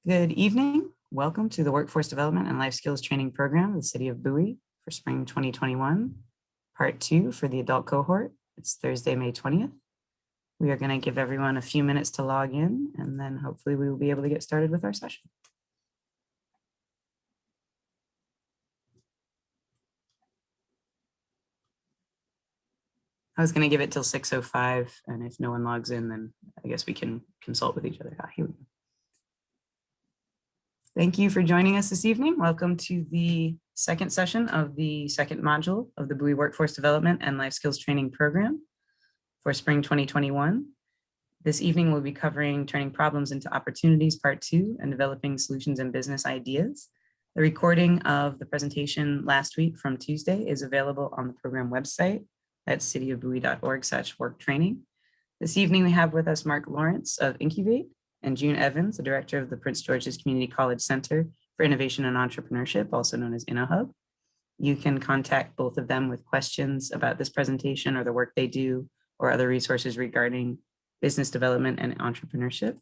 Good evening. Welcome to the Workforce Development and Life Skills Training Program of the City of Bowie for Spring 2021, Part 2 for the adult cohort. It's Thursday, May 20th. We are going to give everyone a few minutes to log in, and then hopefully we will be able to get started with our session. I was going to give it till 6:05, and if no one logs in, then I guess we can consult with each other. Here we go. Thank you for joining us this evening. Welcome to the second session of the second module of the Bowie Workforce Development and Life Skills Training Program for Spring 2021. This evening we'll be covering Turning Problems into Opportunities, Part 2, and Developing Solutions and Business Ideas. The recording of the presentation last week from Tuesday is available on the program website at cityofbowie.org/worktraining. This evening we have with us Mark Lawrence of Incubate and June Evans, the director of the Prince George's Community College Center for Innovation and Entrepreneurship, also known as InnoHub. You can contact both of them with questions about this presentation or the work they do or other resources regarding business development and entrepreneurship.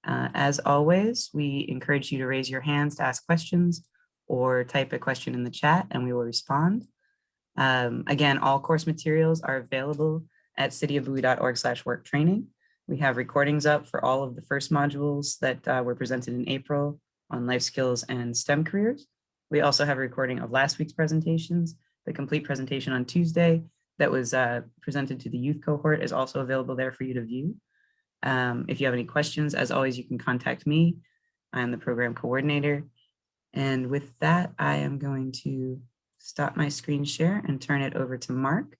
As always, we encourage you to raise your hands to ask questions or type a question in the chat and we will respond. Again, all course materials are available at cityofbowie.org/worktraining. We have recordings up for all of the first modules that were presented in April on life skills and STEM careers. We also have a recording of last week's presentations. The complete presentation on Tuesday that was presented to the youth cohort is also available there for you to view. If you have any questions, as always, you can contact me. I'm the program coordinator. And with that, I am going to stop my screen share and turn it over to Mark,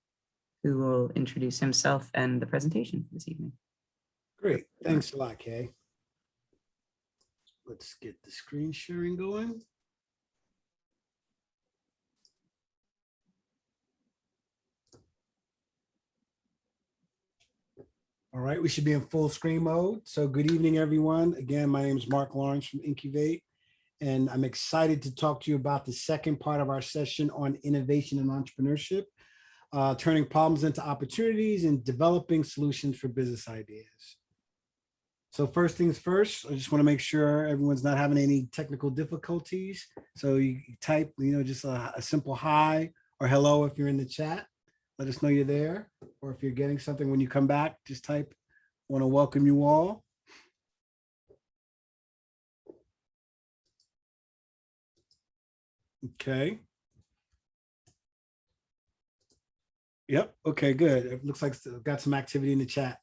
who will introduce himself and the presentation for this evening. Great, thanks a lot, Kay. Let's get the screen sharing going. All right, we should be in full screen mode. So good evening, everyone. Again, my name is Mark Lawrence from Incubate, and I'm excited to talk to you about the second part of our session on innovation and entrepreneurship, turning problems into opportunities and developing solutions for business ideas. So first things first, I just want to make sure everyone's not having any technical difficulties. So you type, just a simple hi or hello if you're in the chat. Let us know you're there. Or if you're getting something when you come back, just type, want to welcome you all. Okay. Yep. Okay, good. It looks like it's got some activity in the chat.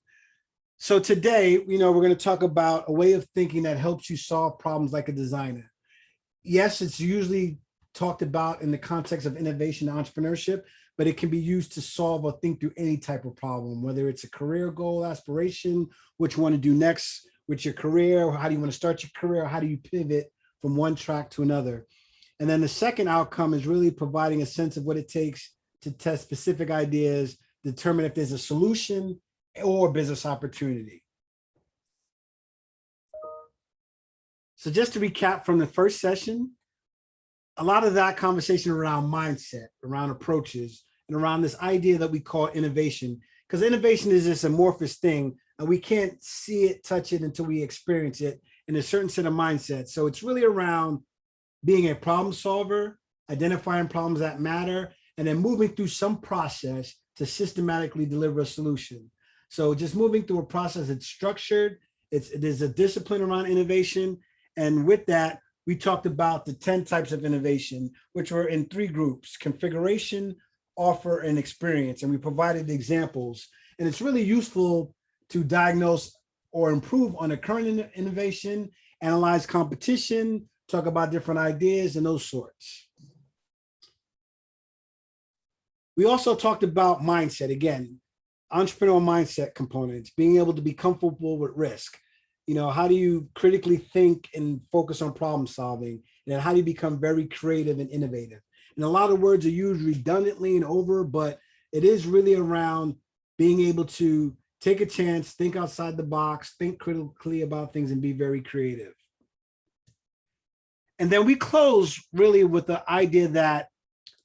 So today, we're going to talk about a way of thinking that helps you solve problems like a designer. Yes, it's usually talked about in the context of innovation and entrepreneurship, but it can be used to solve or think through any type of problem, whether it's a career goal, aspiration, what you want to do next with your career, how do you want to start your career, how do you pivot from one track to another. And then the second outcome is really providing a sense of what it takes to test specific ideas, determine if there's a solution or business opportunity. So just to recap from the first session, a lot of that conversation around mindset, around approaches, and around this idea that we call innovation, because innovation is this amorphous thing and we can't see it, touch it until we experience it in a certain set of mindsets. So it's really around being a problem solver, identifying problems that matter, and then moving through some process to systematically deliver a solution. So just moving through a process that's structured, there's a discipline around innovation. And with that, we talked about the 10 types of innovation, which were in 3 groups: configuration, offer, and experience. And we provided examples. And it's really useful to diagnose or improve on a current innovation, analyze competition, talk about different ideas and those sorts. We also talked about mindset, again, entrepreneurial mindset components, being able to be comfortable with risk. How do you critically think and focus on problem solving? And then how do you become very creative and innovative? And a lot of words are used redundantly and over, but it is really around being able to take a chance, think outside the box, think critically about things and be very creative. And then we close really with the idea that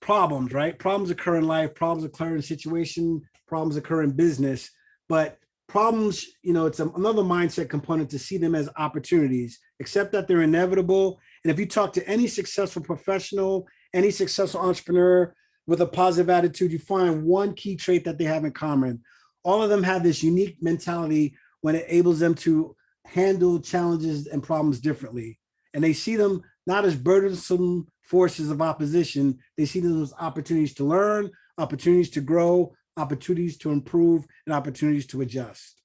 problems, right? Problems occur in life, problems occur in situation, problems occur in business, but Problems, it's another mindset component to see them as opportunities, accept that they're inevitable. And if you talk to any successful professional, any successful entrepreneur with a positive attitude, you find one key trait that they have in common. All of them have this unique mentality when it enables them to handle challenges and problems differently. And they see them not as burdensome forces of opposition. They see them as opportunities to learn, opportunities to grow, opportunities to improve, and opportunities to adjust.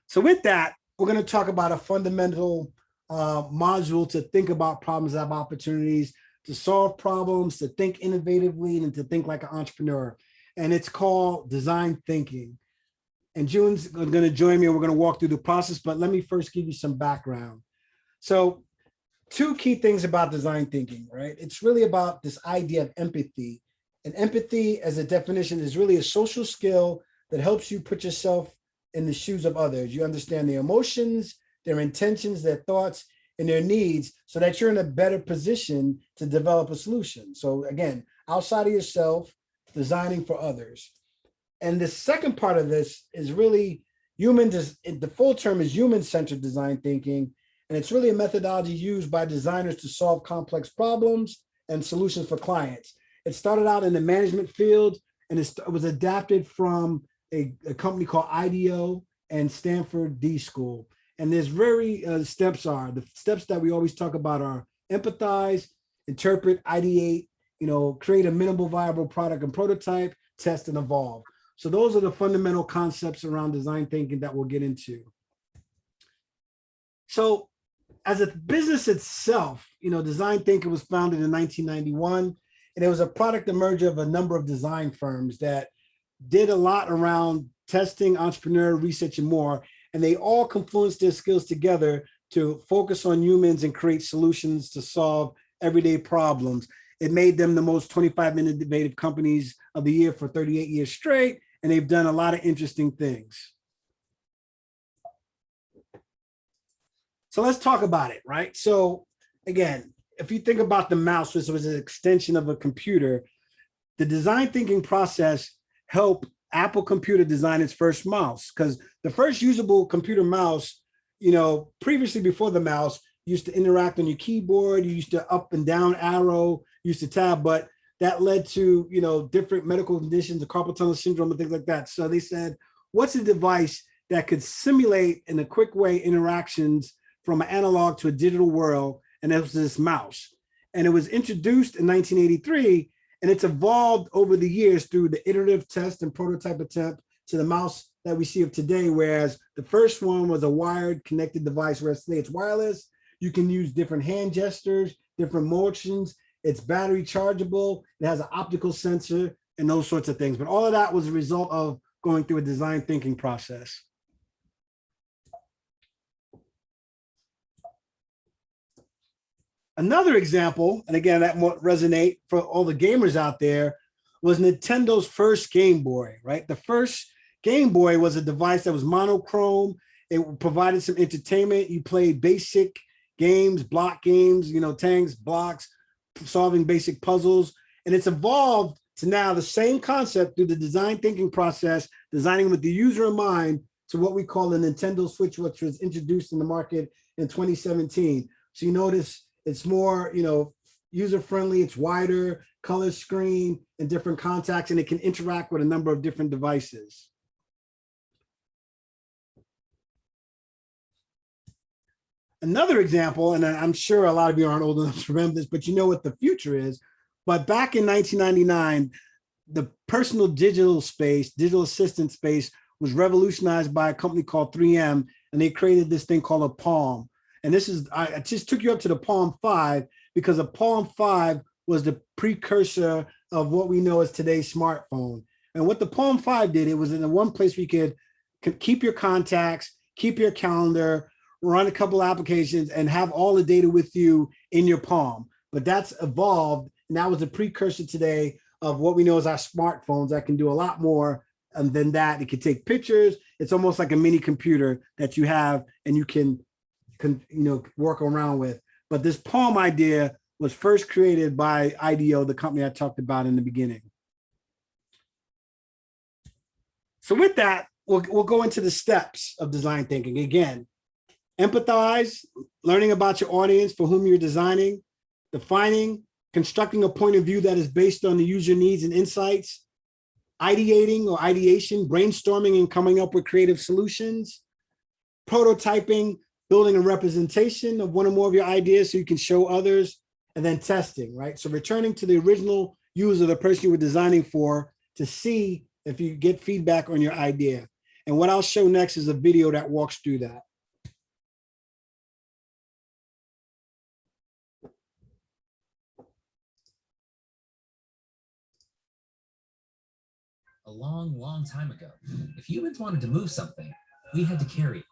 So with that, we're going to talk about a fundamental module to think about problems as opportunities, to solve problems, to think innovatively, and to think like an entrepreneur. And it's called design thinking. And June's going to join me and we're going to walk through the process, but let me first give you some background. So two key things about design thinking, right? It's really about this idea of empathy. And empathy, as a definition, is really a social skill that helps you put yourself in the shoes of others. You understand their emotions, their intentions, their thoughts, and their needs so that you're in a better position to develop a solution. So again, outside of yourself, designing for others. And the second part of this is really the full term is human-centered design thinking. And it's really a methodology used by designers to solve complex problems and solutions for clients. It started out in the management field, and it was adapted from a company called IDEO and Stanford D School. And there's the steps that we always talk about are empathize, interpret, ideate, create a minimal viable product and prototype, test, and evolve. So those are the fundamental concepts around design thinking that we'll get into. So as a business itself, design thinking was founded in 1991, and it was a product emerger of a number of design firms that did a lot around testing, entrepreneur research, and more. And they all confluenced their skills together to focus on humans and create solutions to solve everyday problems. It made them the most 25-minute innovative companies of the year for 38 years straight, and they've done a lot of interesting things. So let's talk about it, right? So again, if you think about the mouse, which was an extension of a computer, the design thinking process helped Apple Computer design its first mouse, because the first usable computer mouse, previously before the mouse, used to interact on your keyboard, you used to up and down arrow, used to tab, but that led to, different medical conditions, the carpal tunnel syndrome and things like that. So they said, what's a device that could simulate in a quick way interactions from an analog to a digital world? And that was this mouse. And it was introduced in 1983, and it's evolved over the years through the iterative test and prototype attempt to the mouse that we see of today, whereas the first one was a wired connected device, whereas today it's wireless. You can use different hand gestures, different motions. It's battery chargeable. It has an optical sensor and those sorts of things. But all of that was a result of going through a design thinking process. Another example, and again, that won't resonate for all the gamers out there, was Nintendo's first Game Boy, right? The first Game Boy was a device that was monochrome. It provided some entertainment. You played basic games, block games, tanks, blocks, solving basic puzzles. And it's evolved to now the same concept through the design thinking process, designing with the user in mind, to what we call the Nintendo Switch, which was introduced in the market in 2017. So you notice it's more, user-friendly, it's wider, color screen, and different contacts, and it can interact with a number of different devices. Another example, and I'm sure a lot of you aren't old enough to remember this, but you know what the future is. But back in 1999, the personal digital assistant space was revolutionized by a company called 3M, and they created this thing called a Palm. And I just took you up to the Palm 5 because the Palm 5 was the precursor of what we know as today's smartphone. And what the Palm 5 did, it was in the one place where you could keep your contacts, keep your calendar, run a couple applications, and have all the data with you in your palm. But that's evolved, and that was the precursor today of what we know as our smartphones that can do a lot more than that. It can take pictures. It's almost like a mini computer that you have and you can work around with. But this Palm idea was first created by IDEO, the company I talked about in the beginning. So with that, we'll go into the steps of design thinking. Again, empathize, learning about your audience for whom you're designing, defining, constructing a point of view that is based on the user needs and insights, ideating or ideation, brainstorming and coming up with creative solutions, prototyping, building a representation of one or more of your ideas so you can show others, and then testing, right? So returning to the original user, the person you were designing for, to see if you get feedback on your idea. And what I'll show next is a video that walks through that. A long, long time ago, if humans wanted to move something, we had to carry it.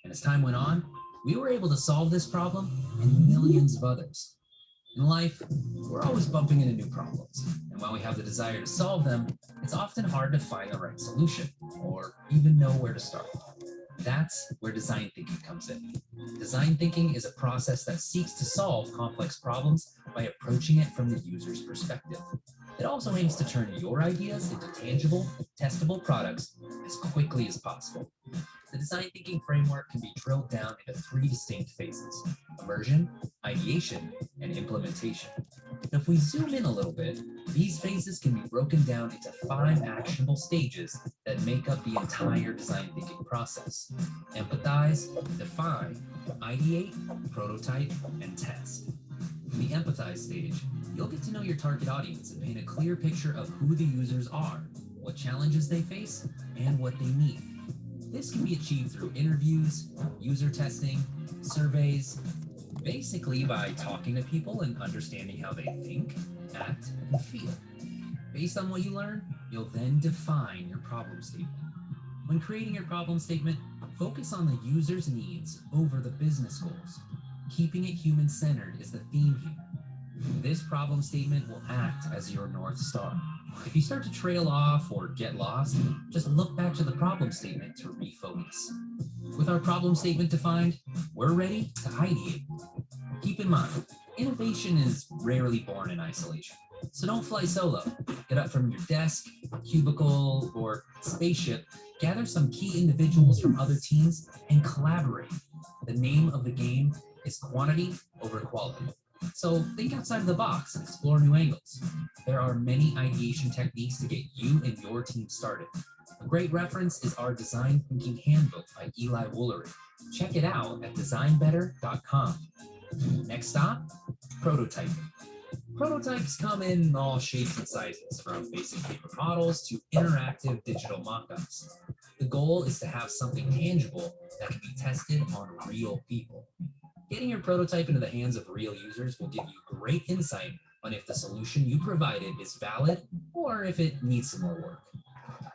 And as time went on, we were able to solve this problem and millions of others. In life, we're always bumping into new problems. And while we have the desire to solve them, it's often hard to find the right solution or even know where to start. That's where design thinking comes in. Design thinking is a process that seeks to solve complex problems by approaching it from the user's perspective. It also aims to turn your ideas into tangible, testable products as quickly as possible. The design thinking framework can be drilled down into 3 distinct phases: immersion, ideation, and implementation. Now, if we zoom in a little bit, these phases can be broken down into 5 actionable stages that make up the entire design thinking process: empathize, define, ideate, prototype, and test. In the empathize stage, you'll get to know your target audience and paint a clear picture of who the users are, what challenges they face, and what they need. This can be achieved through interviews, user testing, surveys, basically by talking to people and understanding how they think, act, and feel. Based on what you learn, you'll then define your problem statement. When creating your problem statement, focus on the user's needs over the business goals. Keeping it human-centered is the theme here. This problem statement will act as your North Star. If you start to trail off or get lost, just look back to the problem statement to refocus. With our problem statement defined, we're ready to ideate. Keep in mind, innovation is rarely born in isolation. So don't fly solo. Get up from your desk, cubicle, or spaceship, gather some key individuals from other teams, and collaborate. The name of the game is quantity over quality. So think outside of the box and explore new angles. There are many ideation techniques to get you and your team started. A great reference is our Design Thinking Handbook by Eli Woolery. Check it out at designbetter.com. Next stop, prototyping. Prototypes come in all shapes and sizes, from basic paper models to interactive digital mock-ups. The goal is to have something tangible that can be tested on real people. Getting your prototype into the hands of real users will give you great insight on if the solution you provided is valid or if it needs some more work.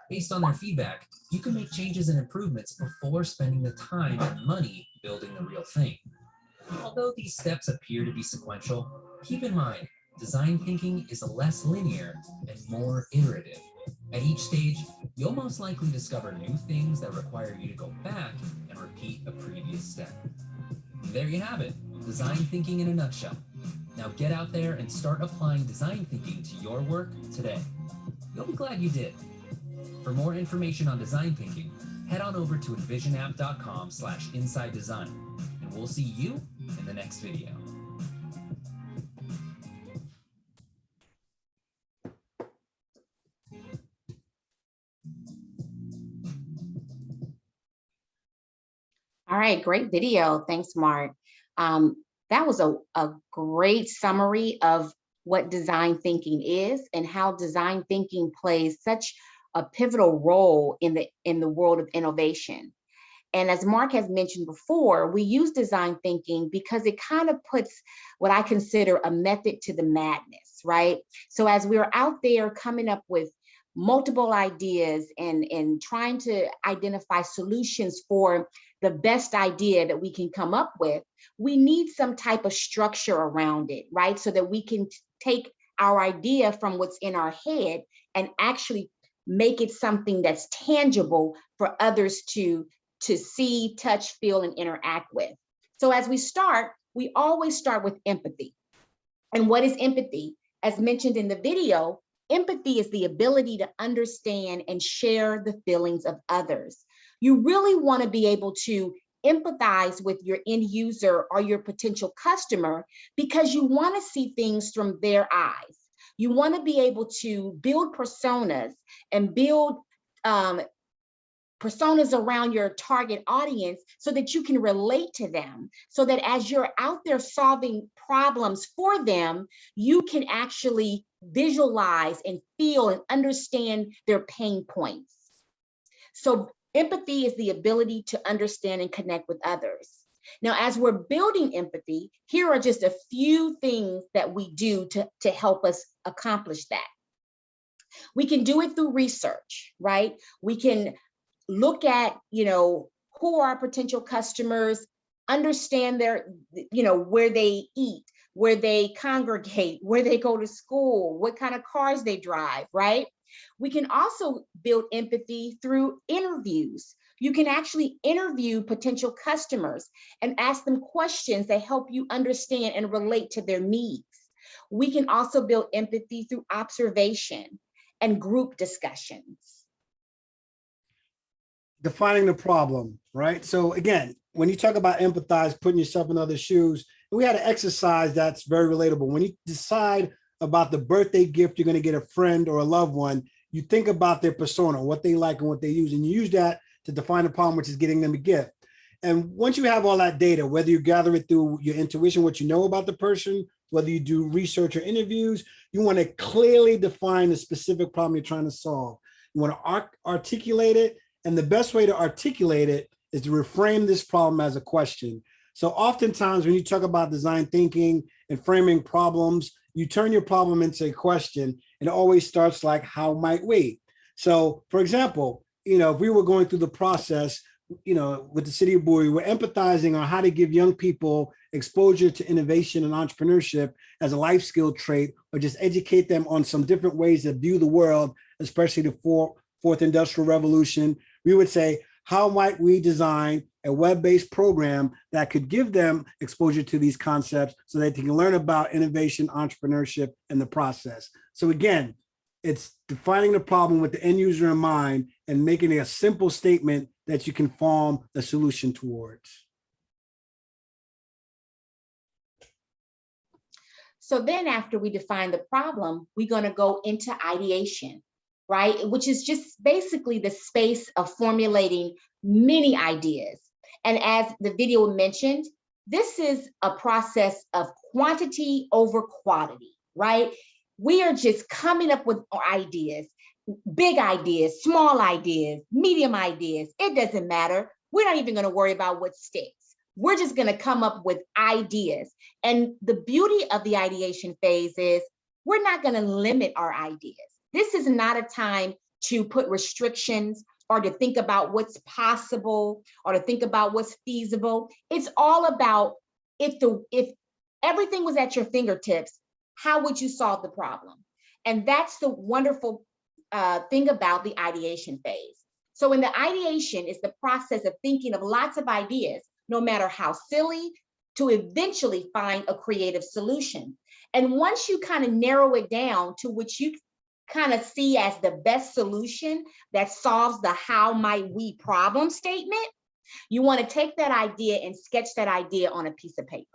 Based on their feedback, you can make changes and improvements before spending the time and money building the real thing. Although these steps appear to be sequential, keep in mind, design thinking is less linear and more iterative. At each stage, you'll most likely discover new things that require you to go back and repeat a previous step. And there you have it, design thinking in a nutshell. Now get out there and start applying design thinking to your work today. You'll be glad you did. For more information on design thinking, head on over to envisionapp.com/inside design, and we'll see you in the next video. All right, great video. Thanks, Mark. That was a great summary of what design thinking is and how design thinking plays such a pivotal role in the world of innovation. And as Mark has mentioned before, we use design thinking because it kind of puts what I consider a method to the madness, right? So as we're out there coming up with multiple ideas and trying to identify solutions for the best idea that we can come up with, we need some type of structure around it, right? So that we can take our idea from what's in our head and actually make it something that's tangible for others to see, touch, feel, and interact with. So as we start, we always start with empathy. And what is empathy? As mentioned in the video, Empathy is the ability to understand and share the feelings of others. You really want to be able to empathize with your end user or your potential customer because you want to see things from their eyes. You want to be able to build personas and build personas around your target audience so that you can relate to them, so that as you're out there solving problems for them, you can actually visualize and feel and understand their pain points. So empathy is the ability to understand and connect with others. Now, as we're building empathy, here are just a few things that we do to help us accomplish that. We can do it through research, right? We can look at, who are our potential customers, understand their, where they eat, where they congregate, where they go to school, what kind of cars they drive, right? We can also build empathy through interviews. You can actually interview potential customers and ask them questions that help you understand and relate to their needs. We can also build empathy through observation and group discussions. Defining the problem, right? So again, when you talk about empathize, putting yourself in other shoes, we had an exercise that's very relatable. When you decide about the birthday gift you're going to get a friend or a loved one, you think about their persona, what they like and what they use, and you use that to define the problem, which is getting them a gift. And once you have all that data, whether you gather it through your intuition, what you know about the person, whether you do research or interviews, you want to clearly define the specific problem you're trying to solve. You want to articulate it. And the best way to articulate it is to reframe this problem as a question. So oftentimes when you talk about design thinking and framing problems, you turn your problem into a question, and it always starts like, how might we? So for example, if we were going through the process, with the city of Bowie, we're empathizing on how to give young people exposure to innovation and entrepreneurship as a life skill trait, or just educate them on some different ways to view the world, especially the fourth industrial revolution. We would say, how might we design a web-based program that could give them exposure to these concepts so that they can learn about innovation, entrepreneurship, and the process? So again, it's defining the problem with the end user in mind and making it a simple statement that you can form a solution towards. So then after we define the problem, we're going to go into ideation, right? Which is just basically the space of formulating many ideas. And as the video mentioned, this is a process of quantity over quality, right? We are just coming up with ideas, big ideas, small ideas, medium ideas. It doesn't matter. We're not even going to worry about what sticks. We're just going to come up with ideas. And the beauty of the ideation phase is we're not going to limit our ideas. This is not a time to put restrictions or to think about what's possible or to think about what's feasible. It's all about if everything was at your fingertips, how would you solve the problem? And that's the wonderful thing about the ideation phase. So in the ideation is the process of thinking of lots of ideas, no matter how silly, to eventually find a creative solution. And once you kind of narrow it down to which you kind of see as the best solution that solves the how might we problem statement, you want to take that idea and sketch that idea on a piece of paper.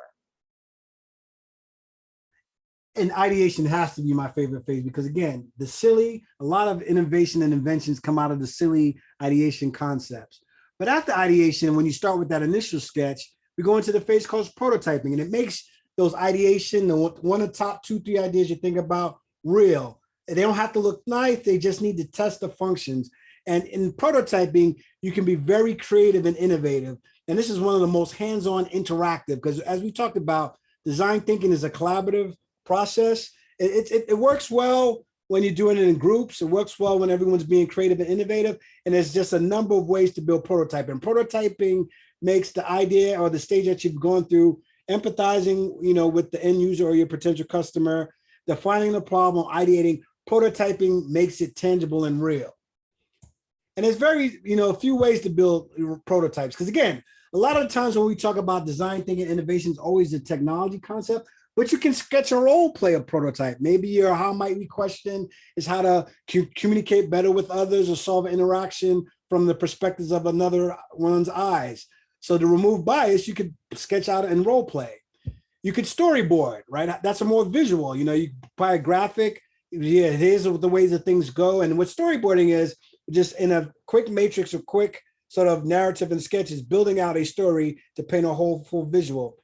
And ideation has to be my favorite phase because again, a lot of innovation and inventions come out of the silly ideation concepts. But after ideation, when you start with that initial sketch, we go into the phase called prototyping, and it makes those ideation, one of the top 2-3 ideas you think about, real. They don't have to look nice, they just need to test the functions. And in prototyping, you can be very creative and innovative. And this is one of the most hands-on interactive, because as we talked about, design thinking is a collaborative process. It works well when you're doing it in groups. It works well when everyone's being creative and innovative. And there's just a number of ways to build prototyping. Prototyping makes the idea or the stage that you've gone through, empathizing, with the end user or your potential customer, defining the problem, ideating. Prototyping makes it tangible and real. And there's a few ways to build prototypes. Because again, a lot of the times when we talk about design thinking, innovation is always the technology concept. but you can sketch a role play a prototype. Maybe your how might we question is how to communicate better with others or solve an interaction from the perspectives of another one's eyes. So to remove bias, you could sketch out and role play. You could storyboard, right? That's a more visual, you buy a graphic. Yeah, here's the ways that things go. And what storyboarding is, just in a quick matrix or quick sort of narrative and sketches, building out a story to paint a whole full visual.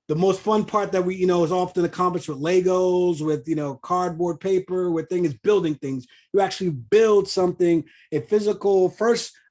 The most fun part that we, is often accomplished with Legos, with, cardboard paper, with things, building things. You actually build something, a physical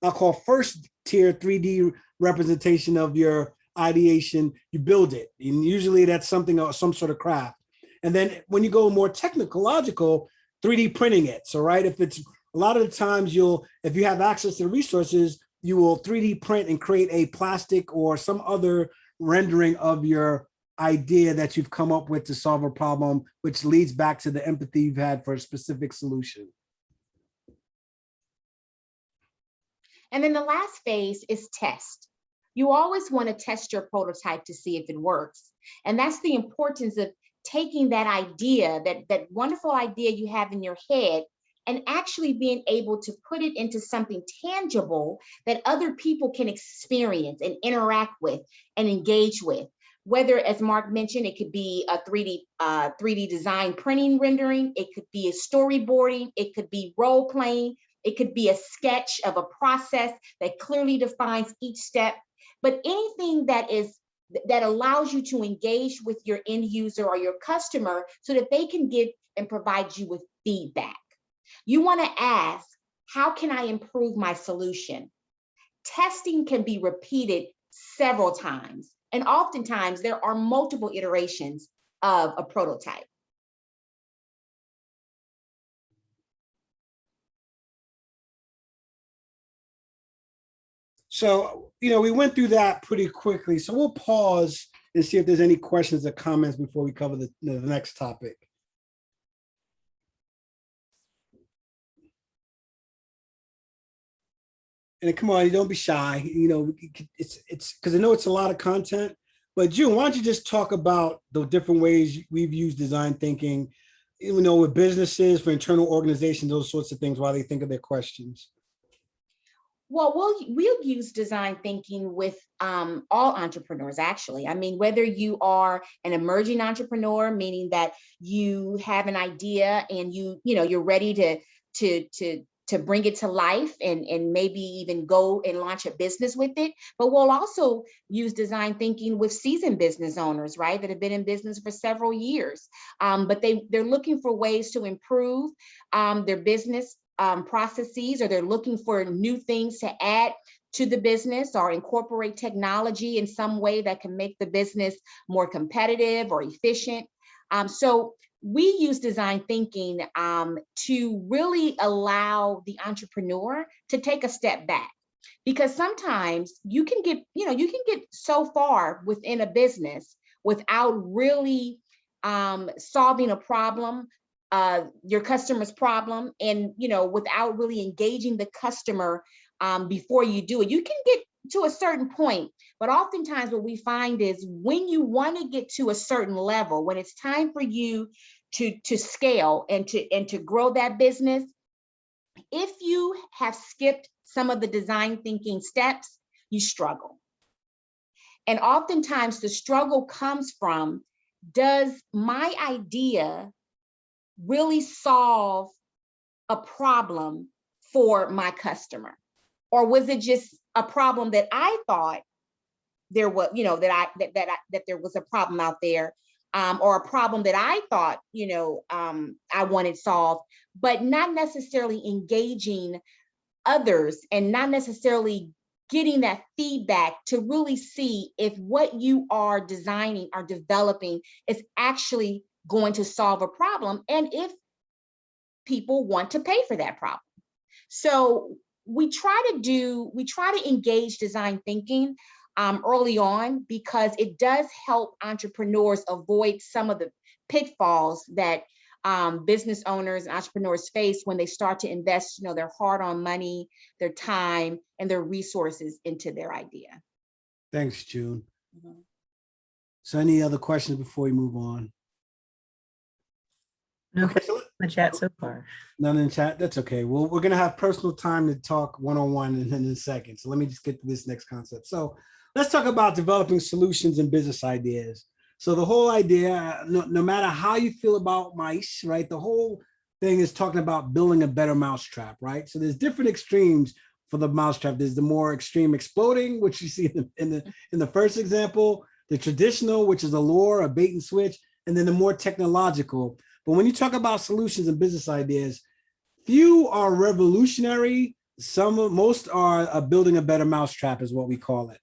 I'll call first tier 3D representation of your ideation. You build it. And usually that's something, some sort of craft. And then when you go more technological, 3D printing it. So, right, if it's a lot of the times if you have access to the resources, you will 3D print and create a plastic or some other rendering of your idea that you've come up with to solve a problem, which leads back to the empathy you've had for a specific solution. And then the last phase is test. You always want to test your prototype to see if it works. And that's the importance of taking that idea, that wonderful idea you have in your head, and actually being able to put it into something tangible that other people can experience and interact with and engage with. Whether, as Mark mentioned, it could be a 3D design printing rendering, it could be a storyboarding, it could be role playing, it could be a sketch of a process that clearly defines each step. But anything that allows you to engage with your end user or your customer so that they can give and provide you with feedback. You want to ask, how can I improve my solution? Testing can be repeated several times, and oftentimes there are multiple iterations of a prototype. So, we went through that pretty quickly. So we'll pause and see if there's any questions or comments before we cover the next topic. And come on, don't be shy. It's because I know it's a lot of content. But June, why don't you just talk about the different ways we've used design thinking, with businesses, for internal organizations, those sorts of things, while they think of their questions. Well, we'll use design thinking with all entrepreneurs, actually. I mean, whether you are an emerging entrepreneur, meaning that you have an idea and you're ready to bring it to life and maybe even go and launch a business with it. But we'll also use design thinking with seasoned business owners, right, that have been in business for several years. But they're looking for ways to improve their business processes, or they're looking for new things to add to the business or incorporate technology in some way that can make the business more competitive or efficient. So we use design thinking to really allow the entrepreneur to take a step back, because sometimes you can get so far within a business without really solving a problem, your customer's problem, and without really engaging the customer before you do it. You can get to a certain point, but oftentimes what we find is when you want to get to a certain level, when it's time for you to scale and to grow that business, if you have skipped some of the design thinking steps, you struggle. And oftentimes the struggle comes from, does my idea really solve a problem for my customer? Or was it just a problem that I thought there was, that there was a problem out there, or a problem that I thought, I wanted solved, but not necessarily engaging others and not necessarily getting that feedback to really see if what you are designing or developing is actually going to solve a problem, and if people want to pay for that problem. So we try to engage design thinking early on, because it does help entrepreneurs avoid some of the pitfalls that business owners and entrepreneurs face when they start to invest, their hard-earned money, their time, and their resources into their idea. Thanks, June. Mm-hmm. So any other questions before we move on? Okay, So the chat so far. none in chat. That's okay. Well, we're gonna have personal time to talk one-on-one in a second. So let me just get to this next concept. So let's talk about developing solutions and business ideas. So the whole idea, no matter how you feel about mice, right? The whole thing is talking about building a better mousetrap, right? So there's different extremes for the mousetrap. There's the more extreme exploding, which you see in the first example, the traditional, which is a lure, a bait and switch, and then the more technological. But when you talk about solutions and business ideas, few are revolutionary. Most are building a better mousetrap is what we call it.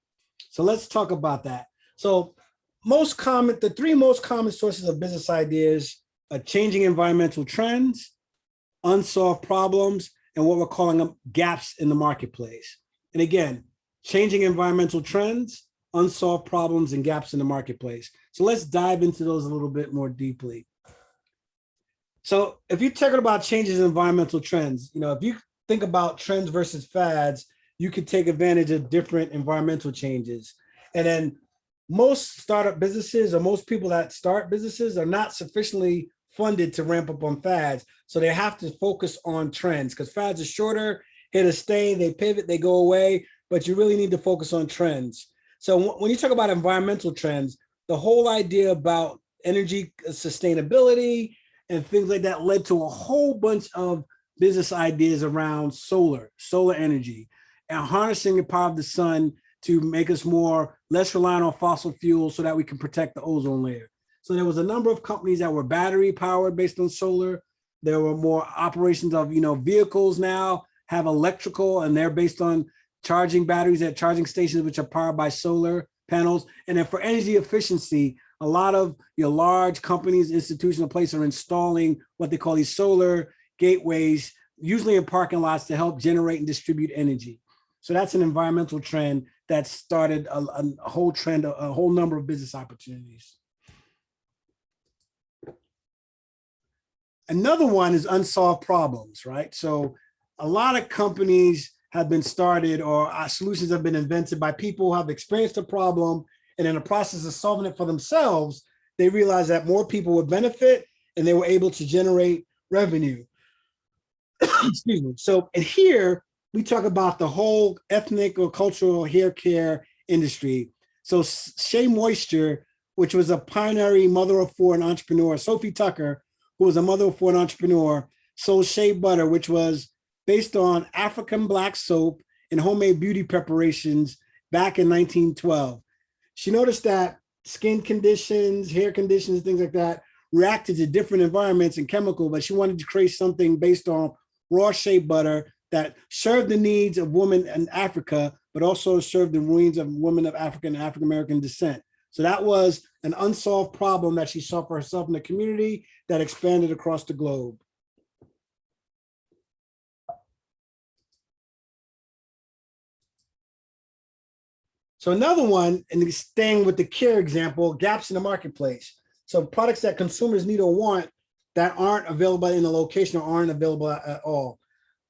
So let's talk about that. So the three most common sources of business ideas are changing environmental trends, unsolved problems, and what we're calling them gaps in the marketplace. And again, changing environmental trends, unsolved problems, and gaps in the marketplace. So let's dive into those a little bit more deeply. So if you're talking about changes in environmental trends, if you think about trends versus fads, you could take advantage of different environmental changes. And then most startup businesses or most people that start businesses are not sufficiently funded to ramp up on fads. So they have to focus on trends because fads are shorter, here to stay, they pivot, they go away, but you really need to focus on trends. So when you talk about environmental trends, the whole idea about energy sustainability and things like that led to a whole bunch of business ideas around solar energy, and harnessing the power of the sun to make us less reliant on fossil fuels so that we can protect the ozone layer. So there was a number of companies that were battery powered based on solar. There were more operations of, vehicles now have electrical and they're based on charging batteries at charging stations, which are powered by solar panels. And then for energy efficiency, a lot of your large companies, institutional places are installing what they call these solar gateways, usually in parking lots to help generate and distribute energy. So that's an environmental trend that started a whole number of business opportunities. Another one is unsolved problems, right? So a lot of companies have been started or solutions have been invented by people who have experienced a problem, and in the process of solving it for themselves, they realized that more people would benefit and they were able to generate revenue. Excuse me. So, and here we talk about the whole ethnic or cultural hair care industry. So Shea Moisture, which was a pioneering mother of four and entrepreneur, Sophie Tucker, who was a mother of four and entrepreneur, sold Shea Butter, which was based on African black soap and homemade beauty preparations back in 1912. She noticed that skin conditions, hair conditions, things like that reacted to different environments and chemical, but she wanted to create something based on raw shea butter that served the needs of women in Africa, but also served the needs of women of African and African-American descent. So that was an unsolved problem that she saw for herself in the community that expanded across the globe. So another one, and staying with the care example, gaps in the marketplace. So products that consumers need or want that aren't available in the location or aren't available at all.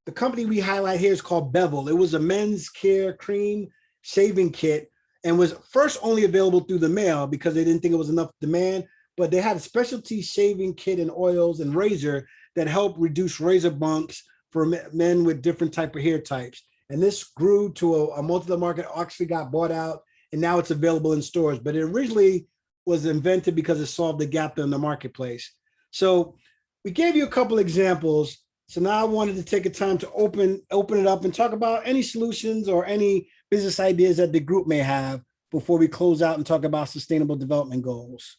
The company we highlight here is called Bevel. It was a men's care cream shaving kit and was first only available through the mail because they didn't think it was enough demand, but they had a specialty shaving kit and oils and razor that help reduce razor bumps for men with different type of hair types. And this grew to a multi-level market, actually got bought out, and now it's available in stores. But it originally was invented because it solved the gap in the marketplace. So we gave you a couple examples. So now I wanted to take a time to open it up and talk about any solutions or any business ideas that the group may have before we close out and talk about sustainable development goals.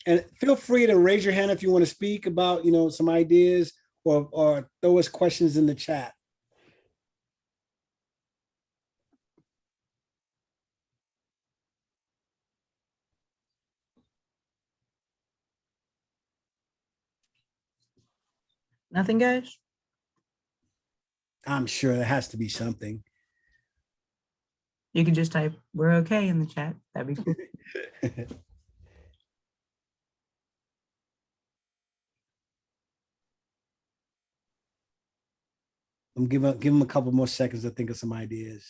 And feel free to raise your hand if you want to speak about, some ideas or throw us questions in the chat. Nothing, guys? I'm sure there has to be something. You can just type, "We're okay" in the chat. That'd be cool. I'm give them a couple more seconds to think of some ideas.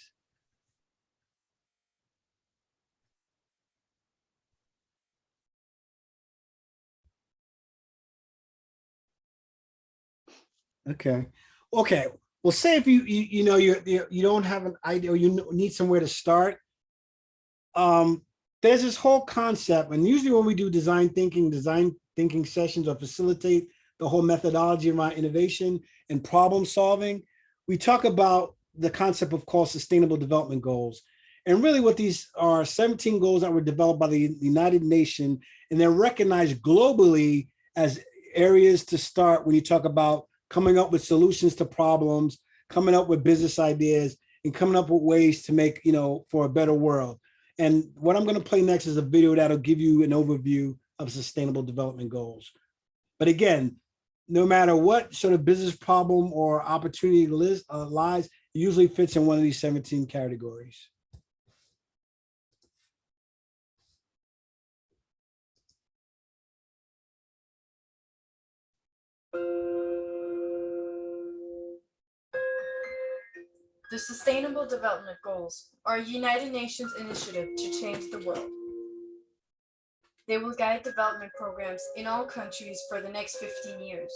Okay. Okay. Well, say if you know you don't have an idea or you need somewhere to start. There's this whole concept, and usually when we do design thinking sessions or facilitate the whole methodology around innovation and problem solving, we talk about the concept of called sustainable development goals. And really what these are 17 goals that were developed by the United Nations, and they're recognized globally as areas to start when you talk about coming up with solutions to problems, coming up with business ideas, and coming up with ways to make, for a better world. And what I'm going to play next is a video that'll give you an overview of sustainable development goals. But again, no matter what sort of business problem or opportunity lies, it usually fits in one of these 17 categories. The Sustainable Development Goals are a United Nations initiative to change the world. They will guide development programs in all countries for the next 15 years.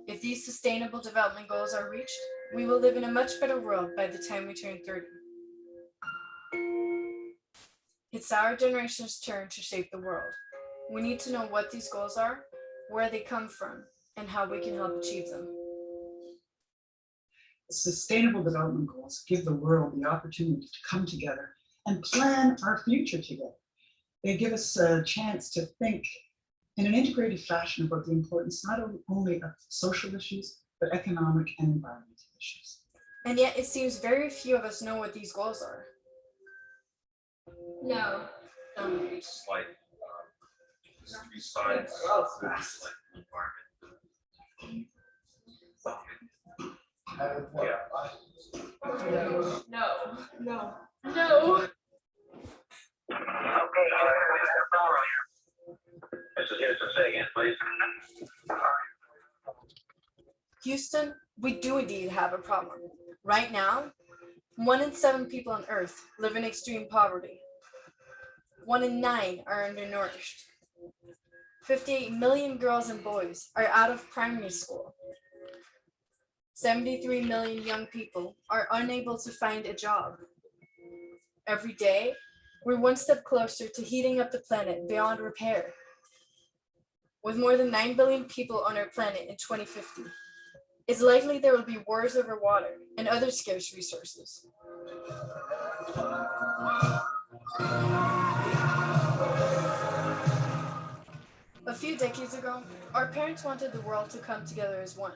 If these Sustainable Development Goals are reached, we will live in a much better world by the time we turn 30. It's our generation's turn to shape the world. We need to know what these goals are, where they come from, and how we can help achieve them. Sustainable Development Goals give the world the opportunity to come together and plan our future together. They give us a chance to think in an integrated fashion about the importance not only of social issues, but economic and environmental issues. And yet it seems very few of us know what these goals are. No. It's like three sides like environment. No. Okay, here's the say again, please. Houston, we do indeed have a problem. Right now, 1 in 7 people on Earth live in extreme poverty. 1 in 9 are undernourished. 58 million girls and boys are out of primary school. 73 million young people are unable to find a job. Every day, we're one step closer to heating up the planet beyond repair. With more than 9 billion people on our planet in 2050, it's likely there will be wars over water and other scarce resources. A few decades ago, our parents wanted the world to come together as one.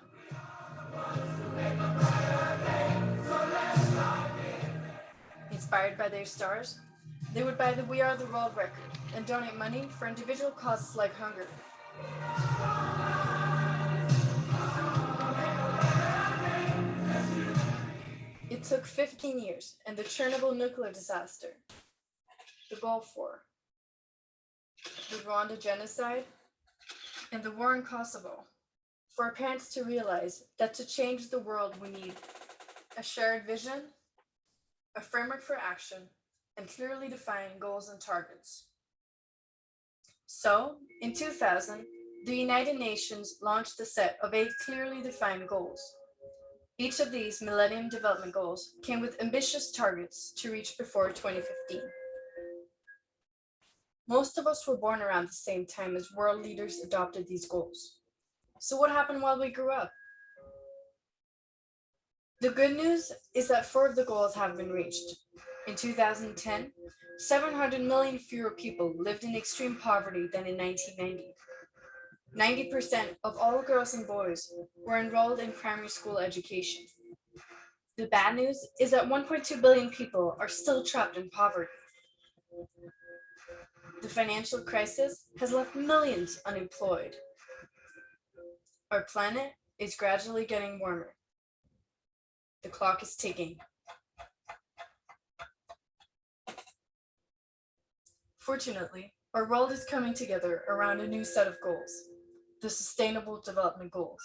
Inspired by their stars, they would buy the We Are the World record and donate money for individual causes like hunger. It took 15 years and the Chernobyl nuclear disaster, the Gulf War, the Rwanda genocide, and the war in Kosovo for our parents to realize that to change the world we need a shared vision, a framework for action, and clearly defined goals and targets. So, in 2000, the United Nations launched a set of 8 clearly defined goals. Each of these Millennium Development Goals came with ambitious targets to reach before 2015. Most of us were born around the same time as world leaders adopted these goals. So what happened while we grew up? The good news is that 4 of the goals have been reached. In 2010, 700 million fewer people lived in extreme poverty than in 1990. 90% of all girls and boys were enrolled in primary school education. The bad news is that 1.2 billion people are still trapped in poverty. The financial crisis has left millions unemployed. Our planet is gradually getting warmer. The clock is ticking. Fortunately, our world is coming together around a new set of goals, the Sustainable Development Goals.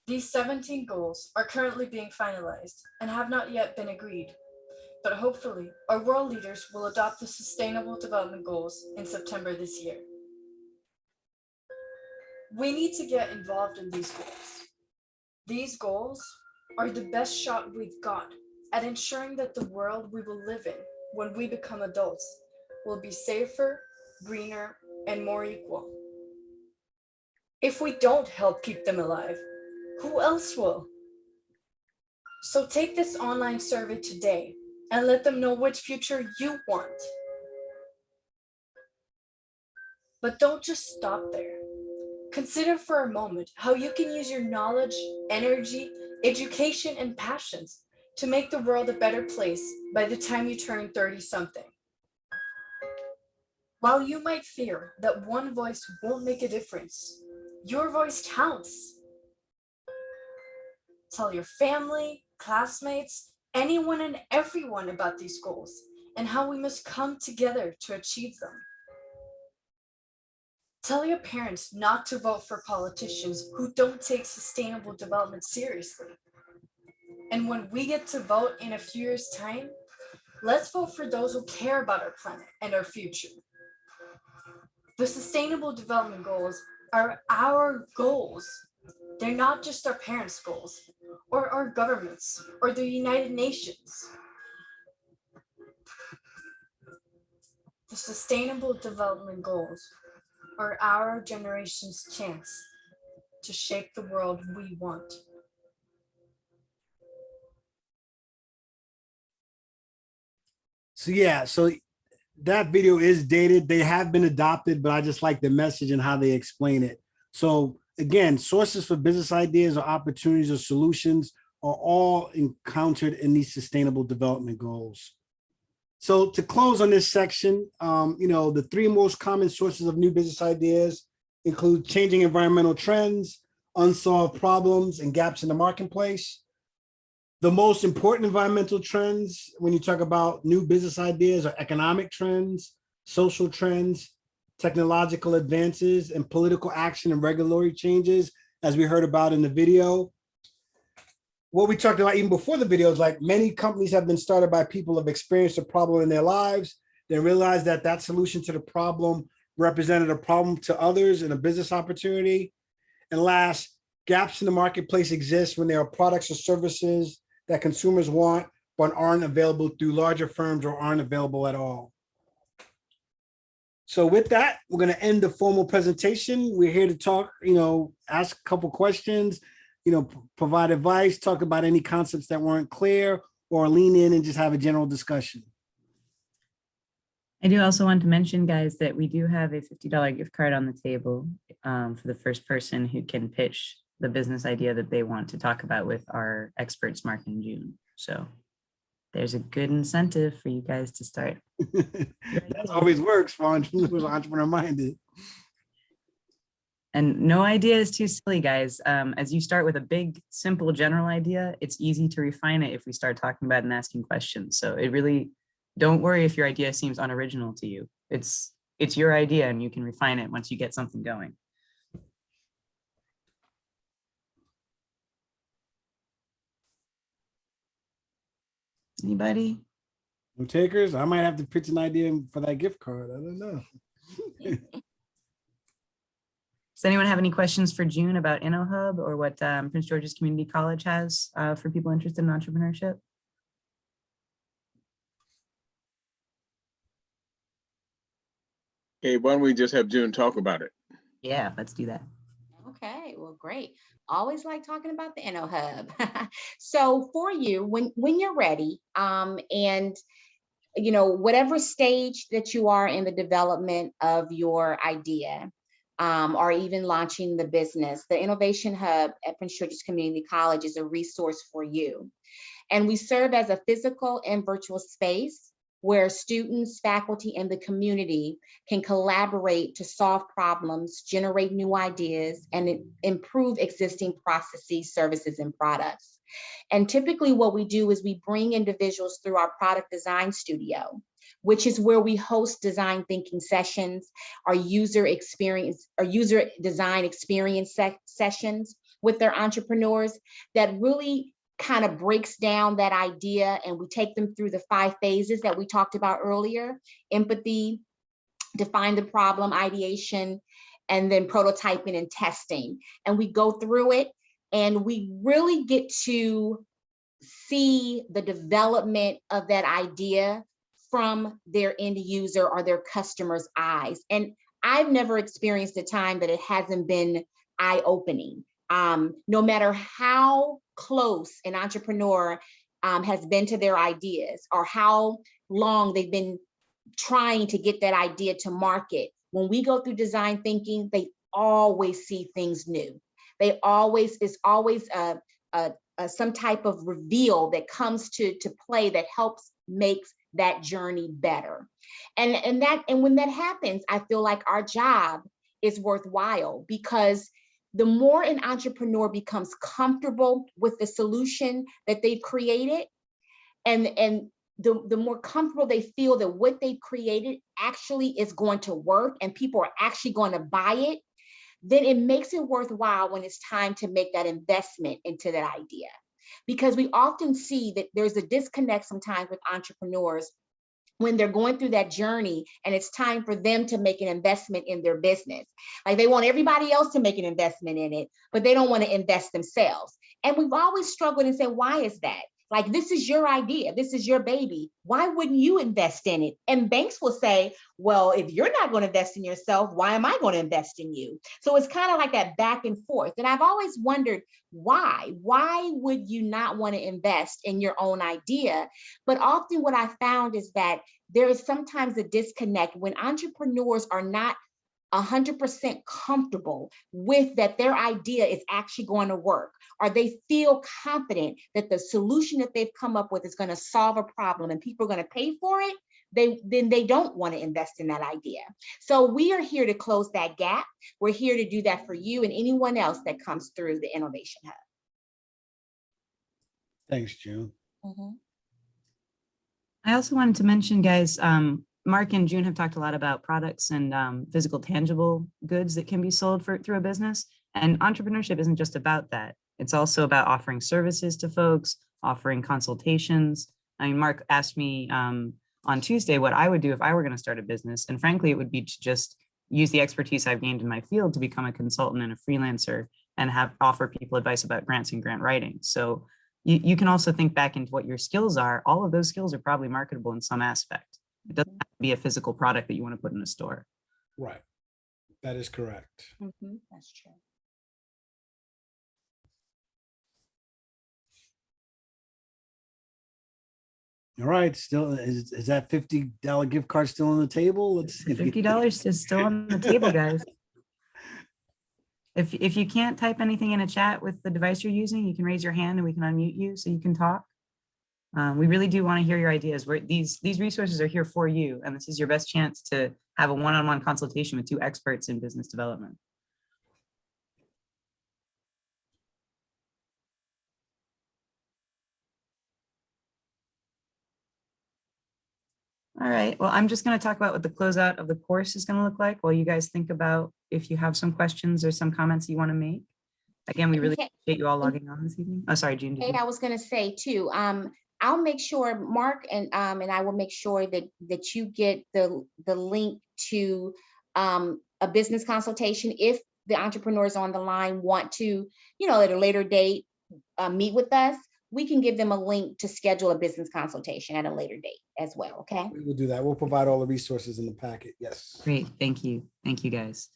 These 17 goals are currently being finalized and have not yet been agreed, but hopefully our world leaders will adopt the Sustainable Development Goals in September this year. We need to get involved in these goals. These goals are the best shot we've got at ensuring that the world we will live in when we become adults will be safer, greener, and more equal. If we don't help keep them alive, who else will? So take this online survey today and let them know which future you want. But don't just stop there. Consider for a moment how you can use your knowledge, energy, education, and passions to make the world a better place by the time you turn 30-something. While you might fear that one voice won't make a difference, your voice counts. Tell your family, classmates, anyone and everyone about these goals and how we must come together to achieve them. Tell your parents not to vote for politicians who don't take sustainable development seriously. And when we get to vote in a few years' time, let's vote for those who care about our planet and our future. The Sustainable Development Goals are our goals. They're not just our parents' goals, or our governments, or the United Nations. The Sustainable Development Goals are our generation's chance to shape the world we want. So yeah, so that video is dated. They have been adopted, but I just like the message and how they explain it. So again, sources for business ideas or opportunities or solutions are all encountered in these sustainable development goals. So to close on this section, the three most common sources of new business ideas include changing environmental trends, unsolved problems, and gaps in the marketplace. The most important environmental trends when you talk about new business ideas are economic trends, social trends, technological advances, and political action and regulatory changes, as we heard about in the video. What we talked about even before the video is like many companies have been started by people who have experienced a problem in their lives. They realized that that solution to the problem represented a problem to others and a business opportunity. And last, gaps in the marketplace exist when there are products or services that consumers want but aren't available through larger firms or aren't available at all. So with that, we're going to end the formal presentation. We're here to talk, ask a couple questions, provide advice, talk about any concepts that weren't clear, or lean in and just have a general discussion. I do also want to mention, guys, that we do have a $50 gift card on the table for the first person who can pitch the business idea that they want to talk about with our experts mark in June. So there's a good incentive for you guys to start. That always works for entrepreneurs, entrepreneur-minded. And no idea is too silly, guys. As you start with a big, simple, general idea, it's easy to refine it if we start talking about and asking questions. So it really, don't worry if your idea seems unoriginal to you. It's your idea and you can refine it once you get something going. Anybody? No takers? I might have to pitch an idea for that gift card. I don't know. Does anyone have any questions for June about InnoHub or what Prince George's Community College has for people interested in entrepreneurship? Okay, why don't we just have June talk about it? Yeah, let's do that. Okay, well, great. Always like talking about the InnoHub. So for you, when you're ready, and whatever stage that you are in the development of your idea, or even launching the business, the Innovation Hub at Prince George's Community College is a resource for you. And we serve as a physical and virtual space where students, faculty, and the community can collaborate to solve problems, generate new ideas, and improve existing processes, services, and products. And typically what we do is we bring individuals through our product design studio, which is where we host design thinking sessions, our user design experience sessions with their entrepreneurs that really kind of breaks down that idea, and we take them through the 5 phases that we talked about earlier: empathy, define the problem, ideation, and then prototyping and testing. And we go through it and we really get to see the development of that idea from their end user or their customer's eyes. And I've never experienced a time that it hasn't been eye-opening. No matter how close an entrepreneur has been to their ideas or how long they've been trying to get that idea to market, when we go through design thinking, they always see things new. It's always some type of reveal that comes to play that helps makes that journey better. And when that happens, I feel like our job is worthwhile, because the more an entrepreneur becomes comfortable with the solution that they've created, and the more comfortable they feel that what they've created actually is going to work and people are actually going to buy it, then it makes it worthwhile when it's time to make that investment into that idea. Because we often see that there's a disconnect sometimes with entrepreneurs when they're going through that journey and it's time for them to make an investment in their business. Like, they want everybody else to make an investment in it, but they don't want to invest themselves. And we've always struggled and said, why is that? Like, this is your idea, this is your baby. Why wouldn't you invest in it? And banks will say, well, if you're not going to invest in yourself, why am I going to invest in you? So it's kind of like that back and forth. And I've always wondered why would you not want to invest in your own idea? But often what I found is that there is sometimes a disconnect when entrepreneurs are not 100% comfortable with that their idea is actually going to work, or they feel confident that the solution that they've come up with is going to solve a problem and people are going to pay for it, then they don't want to invest in that idea. So we are here to close that gap. We're here to do that for you and anyone else that comes through the Innovation Hub. Thanks, June. I also wanted to mention, guys, Mark and June have talked a lot about products and physical, tangible goods that can be sold through a business. And entrepreneurship isn't just about that. It's also about offering services to folks, offering consultations. I mean, Mark asked me on Tuesday what I would do if I were going to start a business. And frankly, it would be to just use the expertise I've gained in my field to become a consultant and a freelancer and offer people advice about grants and grant writing. So you can also think back into what your skills are. All of those skills are probably marketable in some aspect. It doesn't have to be a physical product that you want to put in a store. Right. That is correct. That's true. All right. Still, is that $50 gift card still on the table? Let's see. $50 is still on the table, guys. If you can't type anything in a chat with the device you're using, you can raise your hand and we can unmute you so you can talk. We really do want to hear your ideas. These resources are here for you, and this is your best chance to have a one-on-one consultation with two experts in business development. All right, well, I'm just going to talk about what the closeout of the course is going to look like while you guys think about if you have some questions or some comments you want to make. Again, we really appreciate you all logging on this evening. Oh, sorry, June. Hey, I was going to say too, I'll make sure Mark and I will make sure that you get the link to a business consultation if the entrepreneurs on the line want to, at a later date, meet with us. We can give them a link to schedule a business consultation at a later date as well. Okay. We will do that. We'll provide all the resources in the packet. Yes. Great. Thank you. Thank you, guys.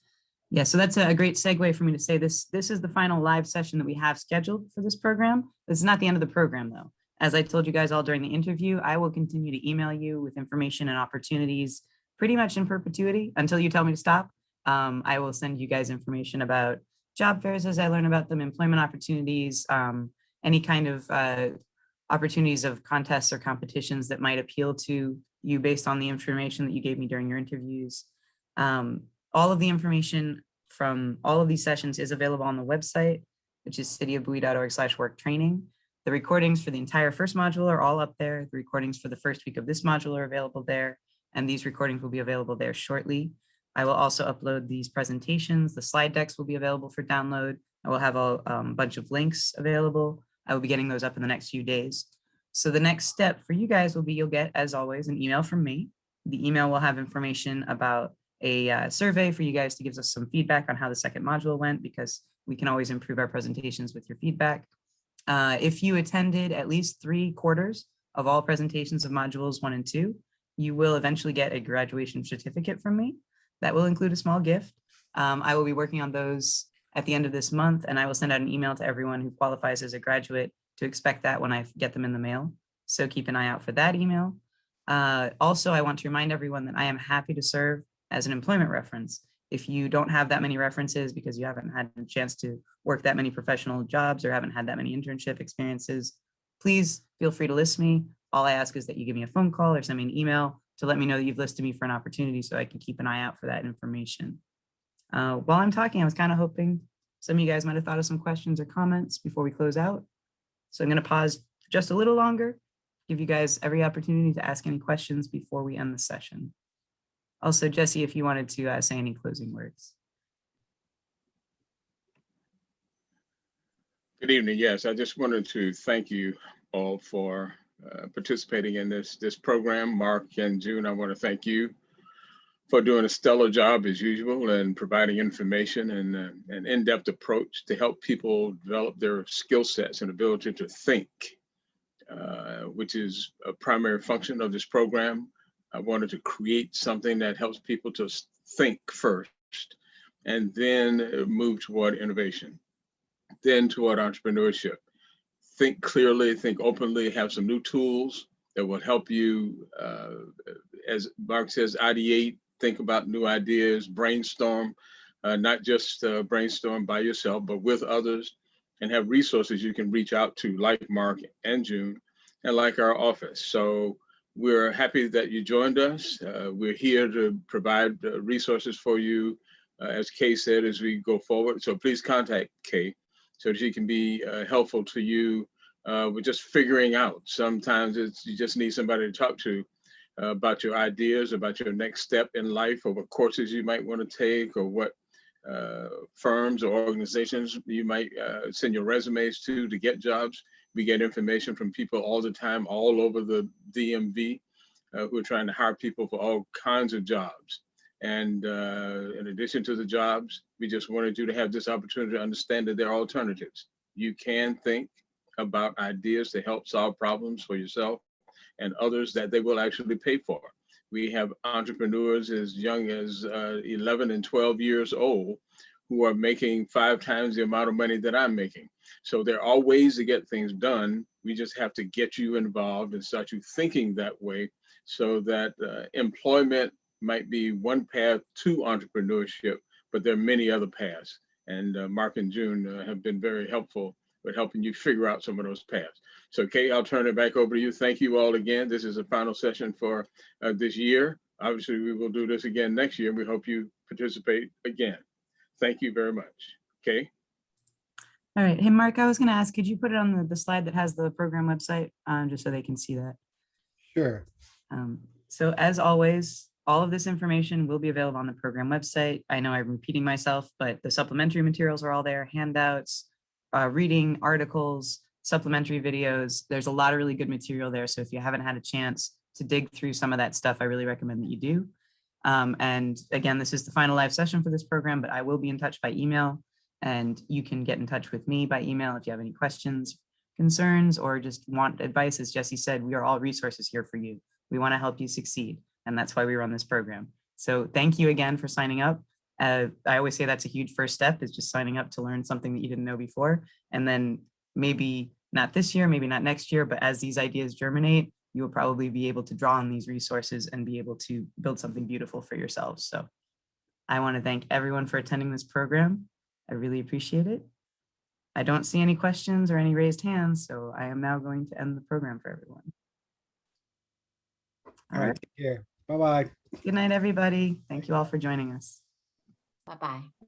Yeah, so that's a great segue for me to say this is the final live session that we have scheduled for this program. This is not the end of the program, though. As I told you guys all during the interview, I will continue to email you with information and opportunities pretty much in perpetuity until you tell me to stop. I will send you guys information about job fairs as I learn about them, employment opportunities, any kind of opportunities of contests or competitions that might appeal to you based on the information that you gave me during your interviews. All of the information from all of these sessions is available on the website, which is cityofbowie.org/worktraining. The recordings for the entire first module are all up there. The recordings for the first week of this module are available there, and these recordings will be available there shortly. I will also upload these presentations. The slide decks will be available for download. I will have a bunch of links available. I will be getting those up in the next few days. So the next step for you guys will be, you'll get, as always, an email from me. The email will have information about a survey for you guys to give us some feedback on how the second module went, because we can always improve our presentations with your feedback. If you attended at least 3/4 of all presentations of modules 1 and 2, you will eventually get a graduation certificate from me. That will include a small gift. I will be working on those at the end of this month, and I will send out an email to everyone who qualifies as a graduate to expect that when I get them in the mail. So keep an eye out for that email. Also, I want to remind everyone that I am happy to serve as an employment reference. If you don't have that many references because you haven't had a chance to work that many professional jobs or haven't had that many internship experiences, please feel free to list me. All I ask is that you give me a phone call or send me an email to let me know that you've listed me for an opportunity so I can keep an eye out for that information. While I'm talking, I was kind of hoping some of you guys might have thought of some questions or comments before we close out. So I'm going to pause just a little longer, give you guys every opportunity to ask any questions before we end the session. Also, Jesse, if you wanted to say any closing words. Good evening. Yes, I just wanted to thank you all for participating in this program. Mark and June, I want to thank you for doing a stellar job as usual and providing information and an in-depth approach to help people develop their skill sets and ability to think, which is a primary function of this program. I wanted to create something that helps people to think first and then move toward innovation, then toward entrepreneurship. Think clearly, think openly, have some new tools that will help you, as Mark says, ideate, think about new ideas, brainstorm, not just brainstorm by yourself, but with others, and have resources you can reach out to, like Mark and June, and like our office. So we're happy that you joined us. We're here to provide resources for you, as Kay said, as we go forward. So please contact Kay so she can be helpful to you with just figuring out. Sometimes you just need somebody to talk to about your ideas, about your next step in life, or what courses you might want to take, or what firms or organizations you might send your resumes to get jobs. We get information from people all the time, all over the DMV, who are trying to hire people for all kinds of jobs. And in addition to the jobs, we just wanted you to have this opportunity to understand that there are alternatives. You can think about ideas to help solve problems for yourself and others that they will actually pay for. We have entrepreneurs as young as 11 and 12 years old who are making 5 times the amount of money that I'm making. So there are ways to get things done. We just have to get you involved and start you thinking that way, so that employment might be one path to entrepreneurship, but there are many other paths. And Mark and June have been very helpful with helping you figure out some of those paths. So Kay, I'll turn it back over to you. Thank you all again. This is the final session for this year. Obviously, we will do this again next year. We hope you participate again. Thank you very much. Kay? All right. Hey, Mark, I was going to ask, could you put it on the slide that has the program website, just so they can see that? Sure. So as always, all of this information will be available on the program website. I know I'm repeating myself, but the supplementary materials are all there, handouts, reading articles, supplementary videos. There's a lot of really good material there. So if you haven't had a chance to dig through some of that stuff, I really recommend that you do. And again, this is the final live session for this program, but I will be in touch by email, and you can get in touch with me by email if you have any questions, concerns, or just want advice. As Jesse said, we are all resources here for you. We want to help you succeed, and that's why we run this program. So thank you again for signing up. I always say that's a huge first step, is just signing up to learn something that you didn't know before. And then maybe not this year, maybe not next year, but as these ideas germinate, you will probably be able to draw on these resources and be able to build something beautiful for yourselves. So I want to thank everyone for attending this program. I really appreciate it. I don't see any questions or any raised hands, so I am now going to end the program for everyone. All right. Take care. Bye-bye. Good night, everybody. Thank you all for joining us. Bye-bye.